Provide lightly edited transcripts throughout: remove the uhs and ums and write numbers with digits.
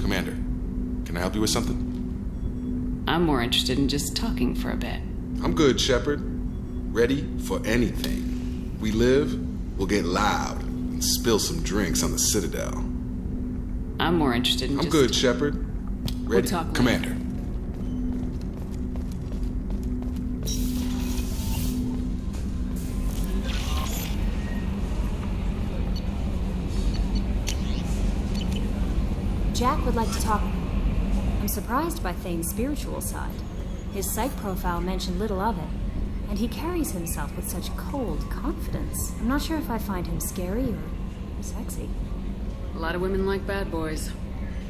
Commander, can I help you with something? I'm more interested in just talking for a bit. I'm good, Shepard. Ready for anything. We live, we'll get loud and spill some drinks on the Citadel. I'm more interested in I'm good, Shepard. Ready? We'll talk later. Commander. Jack would like to talk. I'm surprised by Thane's spiritual side. His psych profile mentioned little of it, and he carries himself with such cold confidence. I'm not sure if I find him scary or sexy. A lot of women like bad boys.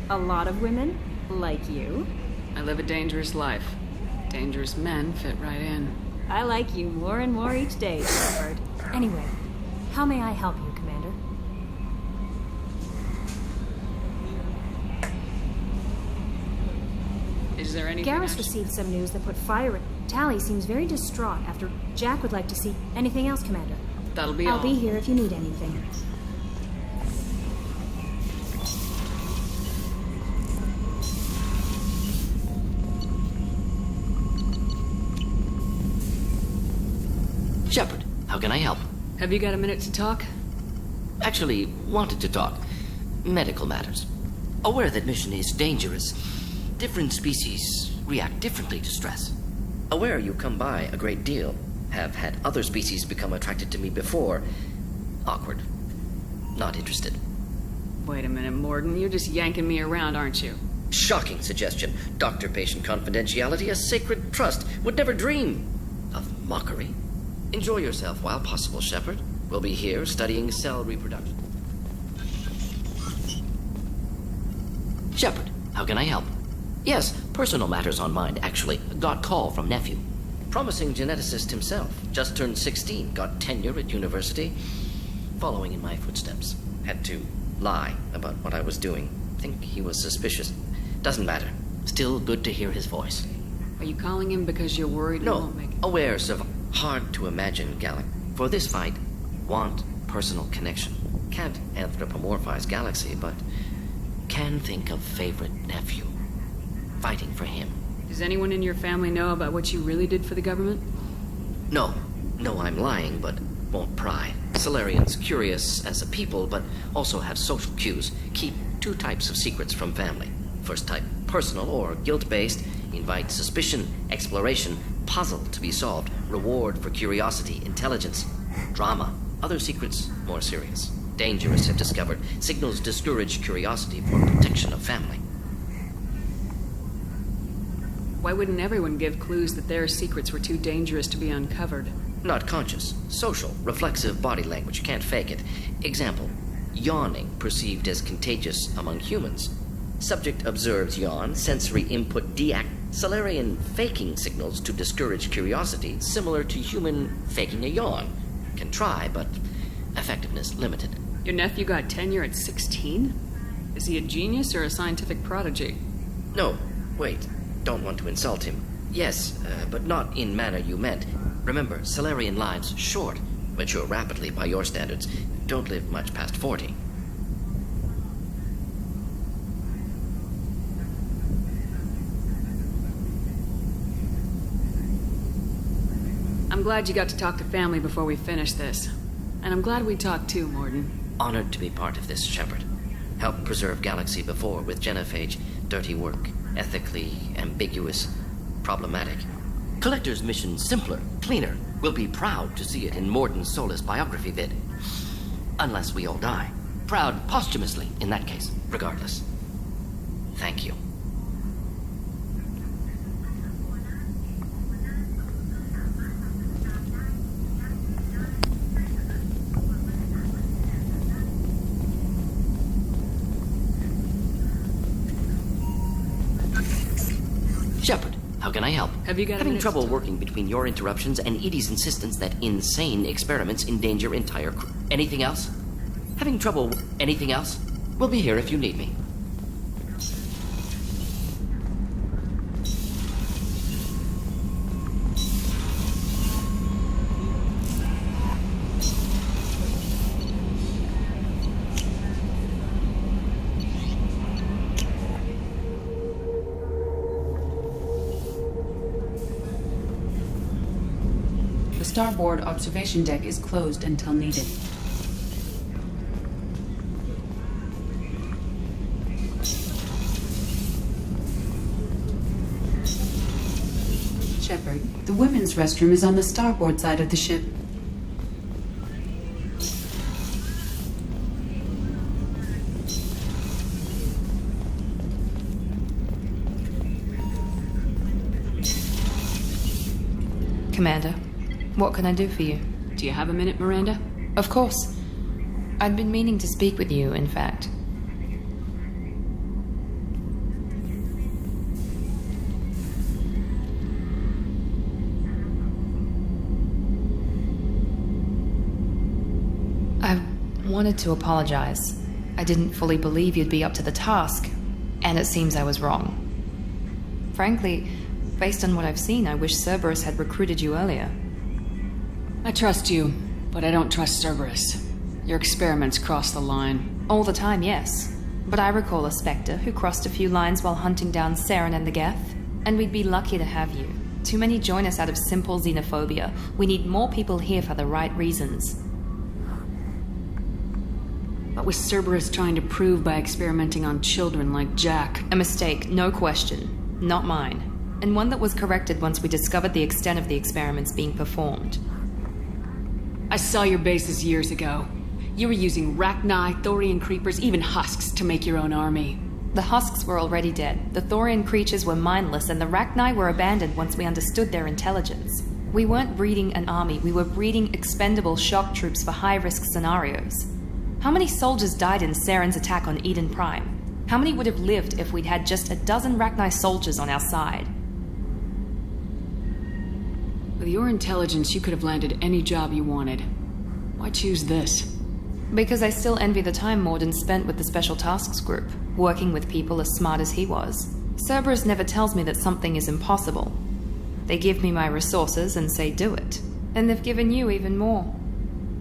A lot of women? Like you? I live a dangerous life. Dangerous men fit right in. I like you more and more each day, Shepard. Anyway, how may I help you, Commander? Is there anything Garrus received some news that put fire in. Tally seems very distraught after Jack would like to see anything else, Commander. That'll be all. I'll be here if you need anything. Shepard, how can I help? Have you got a minute to talk? Actually, wanted to talk. Medical matters. Aware that mission is dangerous. Different species react differently to stress. Aware you come by a great deal. Have had other species become attracted to me before. Awkward. Not interested. Wait a minute, Morden. You're just yanking me around, aren't you? Shocking suggestion. Doctor-patient confidentiality, a sacred trust. Would never dream of mockery. Enjoy yourself while possible, Shepard. We'll be here studying cell reproduction. Shepard, how can I help? Yes, personal matters on mind, actually. Got call from nephew. Promising geneticist himself. Just turned 16, got tenure at university. Following in my footsteps. Had to lie about what I was doing. Think he was suspicious. Doesn't matter. Still good to hear his voice. Are you calling him because you're worried he No, won't make it? aware of hard to imagine Galaxy. For this fight, want personal connection. Can't anthropomorphize Galaxy, but can think of favorite nephew. Fighting for him. Does anyone in your family know about what you really did for the government? No, I'm lying, but won't pry. Solarians curious as a people, but also have social cues. Keep two types of secrets from family. First type, personal or guilt-based, invite suspicion, exploration, puzzle to be solved, reward for curiosity, intelligence, drama. Other secrets, more serious. Dangerous, if discovered. Signals discourage curiosity for protection of family. Why wouldn't everyone give clues that their secrets were too dangerous to be uncovered? Not conscious. Social, reflexive body language. Can't fake it. Example, yawning perceived as contagious among humans. Subject observes yawn, sensory input deact. Solarian faking signals to discourage curiosity, similar to human faking a yawn. Can try, but effectiveness limited. Your nephew got tenure at 16? Is he a genius or a scientific prodigy? No, wait. Don't want to insult him. Yes, but not in manner you meant. Remember, Solarian lives short. Mature rapidly by your standards. Don't live much past 40. I'm glad you got to talk to family before we finish this. And I'm glad we talked too, Morden. Honored to be part of this, Shepard. Helped preserve Galaxy before with genophage. Dirty work. Ethically ambiguous. Problematic. Collector's mission simpler, cleaner. We'll be proud to see it in Morden's Solus biography vid. Unless we all die. Proud posthumously, in that case, regardless. Thank you. Shepard, how can I help? Have you got Having trouble to working between your interruptions and Edie's insistence that insane experiments endanger entire crew. Anything else? Having trouble... Anything else? We'll be here if you need me. starboard observation deck is closed until needed. Shepard, the women's restroom is on the starboard side of the ship. Commander, what can I do for you? Do you have a minute, Miranda? Of course. I'd been meaning to speak with you, in fact. I wanted to apologize. I didn't fully believe you'd be up to the task, and it seems I was wrong. Frankly, based on what I've seen, I wish Cerberus had recruited you earlier. I trust you, but I don't trust Cerberus. Your experiments cross the line. All the time, yes. But I recall a Spectre who crossed a few lines while hunting down Saren and the Geth, and we'd be lucky to have you. Too many join us out of simple xenophobia. We need more people here for the right reasons. What was Cerberus trying to prove by experimenting on children like Jack? A mistake, no question. Not mine. And one that was corrected once we discovered the extent of the experiments being performed. I saw your bases years ago. You were using Rachni, Thorian creepers, even husks to make your own army. The husks were already dead. The Thorian creatures were mindless, and the Rachni were abandoned once we understood their intelligence. We weren't breeding an army, we were breeding expendable shock troops for high-risk scenarios. How many soldiers died in Saren's attack on Eden Prime? How many would have lived if we'd had just a dozen Rachni soldiers on our side? With your intelligence, you could have landed any job you wanted. Why choose this? Because I still envy the time Morden spent with the Special Tasks Group, working with people as smart as he was. Cerberus never tells me that something is impossible. They give me my resources and say do it. And they've given you even more.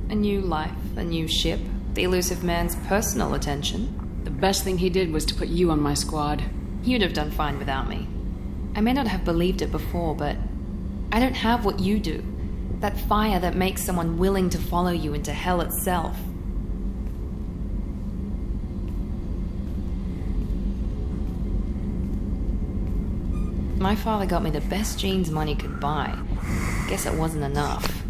A new life, a new ship, the elusive man's personal attention. The best thing he did was to put you on my squad. You'd have done fine without me. I may not have believed it before, but I don't have what you do. That fire that makes someone willing to follow you into hell itself. My father got me the best jeans money could buy. Guess it wasn't enough.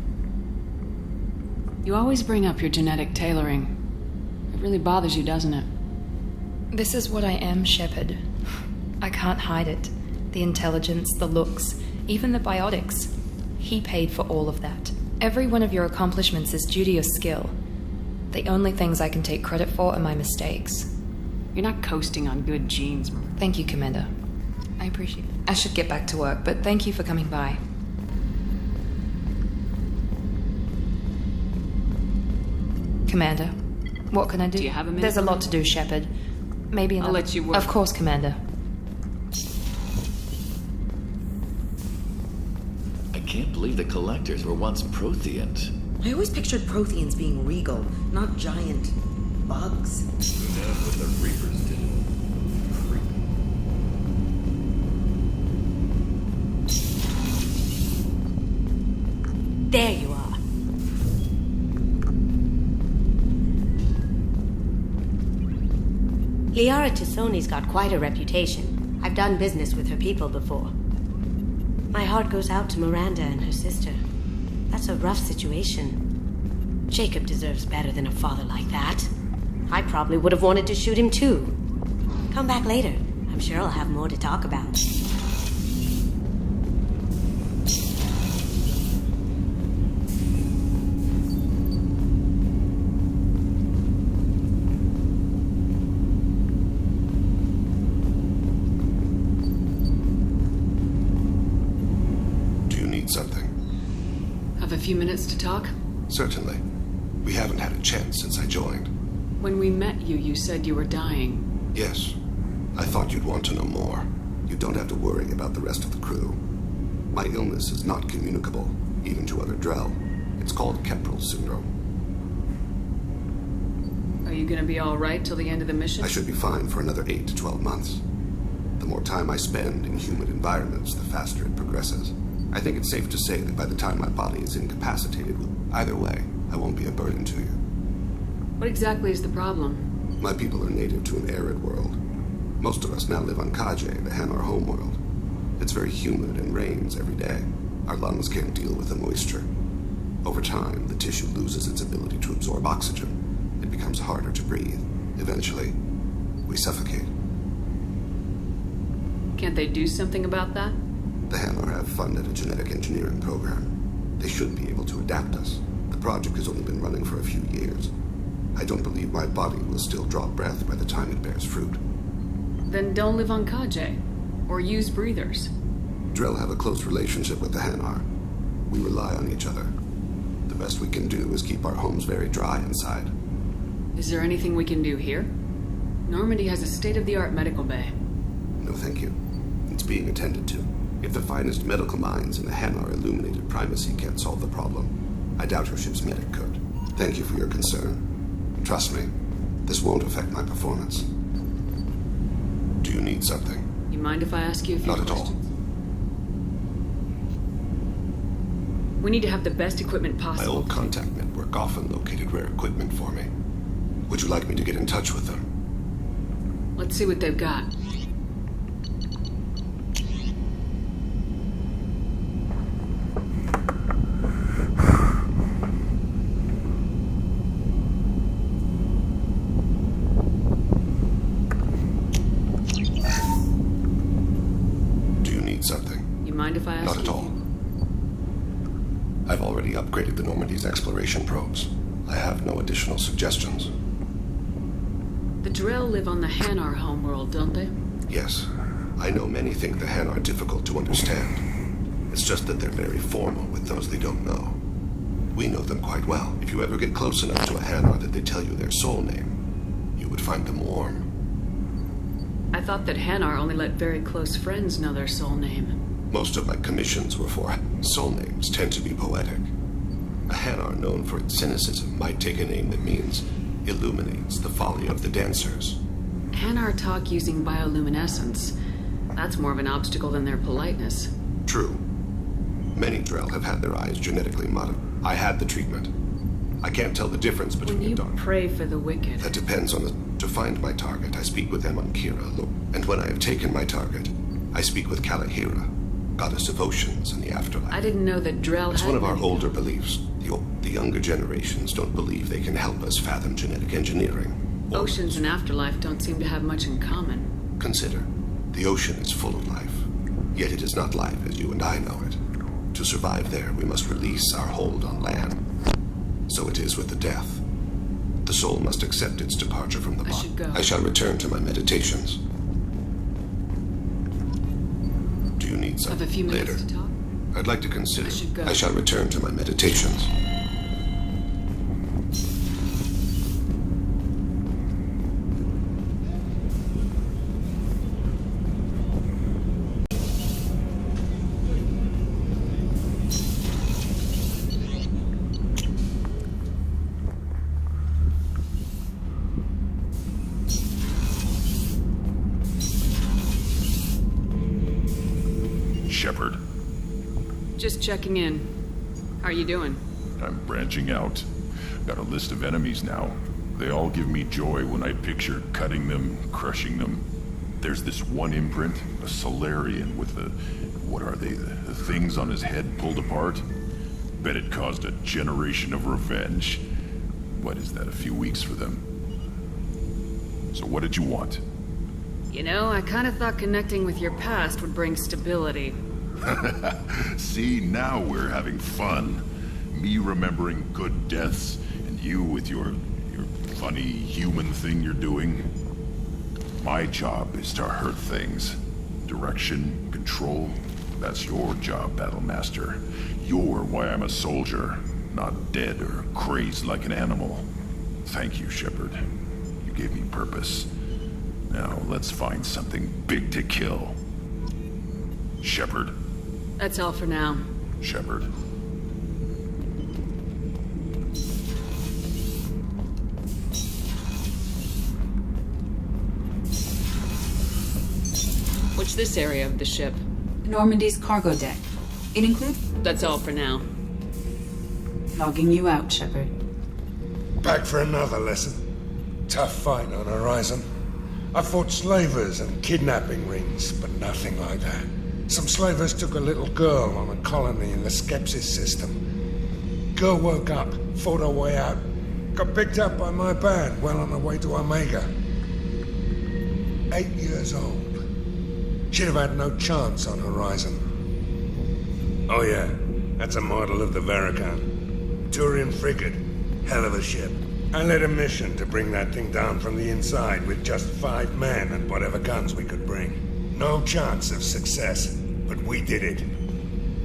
You always bring up your genetic tailoring. It really bothers you, doesn't it? This is what I am, Shepard. I can't hide it. The intelligence, the looks, even the biotics. He paid for all of that. Every one of your accomplishments is due to your skill. The only things I can take credit for are my mistakes. You're not coasting on good genes. Thank you, Commander. I appreciate it. I should get back to work, but thank you for coming by. Commander, what can I do? Do you have a minute? There's a lot to do, Shepard. Maybe another... I'll let you work. Of course, Commander. I can't believe the collectors were once Protheans. I always pictured Protheans being regal, not giant bugs. Who knows what the Reapers did? There you are. Liara Tassoni's got quite a reputation. I've done business with her people before. My heart goes out to Miranda and her sister. That's a rough situation. Jacob deserves better than a father like that. I probably would have wanted to shoot him too. Come back later. I'm sure I'll have more to talk about. Something. Have a few minutes to talk? Certainly. We haven't had a chance since I joined. When we met you, you said you were dying. Yes. I thought you'd want to know more. You don't have to worry about the rest of the crew. My illness is not communicable, even to other Drell. It's called Keprel syndrome. Are you gonna be all right till the end of the mission? I should be fine for another 8 to 12 months. The more time I spend in humid environments, the faster it progresses. I think it's safe to say that by the time my body is incapacitated, either way, I won't be a burden to you. What exactly is the problem? My people are native to an arid world. Most of us now live on Kaje, the Hanar homeworld. It's very humid and rains every day. Our lungs can't deal with the moisture. Over time, the tissue loses its ability to absorb oxygen. It becomes harder to breathe. Eventually, we suffocate. Can't they do something about that? The Hanar have funded a genetic engineering program. They should be able to adapt us. The project has only been running for a few years. I don't believe my body will still draw breath by the time it bears fruit. Then don't live on Kaje. Or use breathers. Drell have a close relationship with the Hanar. We rely on each other. The best we can do is keep our homes very dry inside. Is there anything we can do here? Normandy has a state-of-the-art medical bay. No, thank you. It's being attended to. If the finest medical minds in the Hanar illuminated primacy can't solve the problem, I doubt your ship's medic could. Thank you for your concern. Trust me, this won't affect my performance. Do you need something? You mind if I ask you a few questions? Not at all. We need to have the best equipment possible. My old contact network often located rare equipment for me. Would you like me to get in touch with them? Let's see what they've got. Mind if I ask Not at all. I've already upgraded the Normandy's exploration probes. I have no additional suggestions. The Drell live on the Hanar homeworld, don't they? Yes. I know many think the Hanar difficult to understand. It's just that they're very formal with those they don't know. We know them quite well. If you ever get close enough to a Hanar that they tell you their soul name, you would find them warm. I thought that Hanar only let very close friends know their soul name. Most of my commissions were for soul names tend to be poetic. A Hanar known for its cynicism might take a name that means illuminates the folly of the dancers. Hanar talk using bioluminescence. That's more of an obstacle than their politeness. True. Many Drell have had their eyes genetically modified. I had the treatment. I can't tell the difference between when you a dark. Pray for the wicked. That depends on the. To find my target, I speak with them on Kira. And when I have taken my target, I speak with Kalahira, goddess of oceans and the afterlife. I didn't know that Drell It's had one of our many. older beliefs. The younger generations don't believe they can help us fathom genetic engineering. Oceans and afterlife don't seem to have much in common. Consider, the ocean is full of life, yet it is not life as you and I know it. To survive there, we must release our hold on land. So it is with the death. The soul must accept its departure from the body. I should go. I shall return to my meditations. Do you need Have something a few minutes later? to talk? I'd like to consider. I should go. I shall return to my meditations. Shepard. Just checking in. How are you doing? I'm branching out. Got a list of enemies now. They all give me joy when I picture cutting them, crushing them. There's this one imprint, a Solarian with the... what are they? The things on his head pulled apart? Bet it caused a generation of revenge. What is that, a few weeks for them? So what did you want? You know, I kind of thought connecting with your past would bring stability. See, now we're having fun. Me remembering good deaths, and you with your funny human thing you're doing. My job is to hurt things. Direction, control, that's your job, Battlemaster. You're why I'm a soldier, not dead or crazed like an animal. Thank you, Shepard. You gave me purpose. Now, let's find something big to kill. Shepard. That's all for now. Shepard. What's this area of the ship? Normandy's cargo deck. It includes That's all for now. logging you out, Shepard. Back for another lesson. Tough fight on Horizon. I fought slavers and kidnapping rings, but nothing like that. Some slavers took a little girl on a colony in the Skepsis system. Girl woke up, fought her way out, got picked up by my band well on her way to Omega. 8 years old. She'd have had no chance on Horizon. Oh yeah, that's a model of the Veracon. Turian frigate. Hell of a ship. I led a mission to bring that thing down from the inside with just 5 men and whatever guns we could bring. No chance of success, but we did it.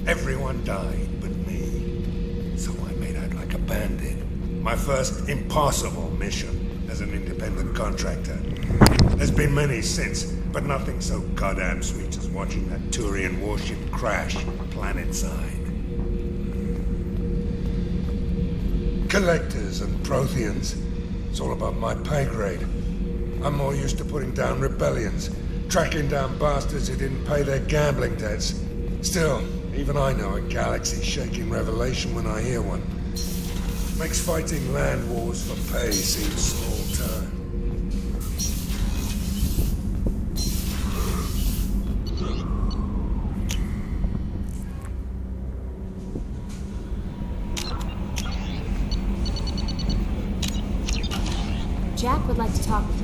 Everyone died but me. So I made out like a bandit. My first impossible mission as an independent contractor. There's been many since, but nothing so goddamn sweet as watching that Turian warship crash planetside. Collectors and Protheans. It's all about my pay grade. I'm more used to putting down rebellions, tracking down bastards who didn't pay their gambling debts. Still, even I know a galaxy-shaking revelation when I hear one. Makes fighting land wars for pay seem small time. Jack would like to talk with you.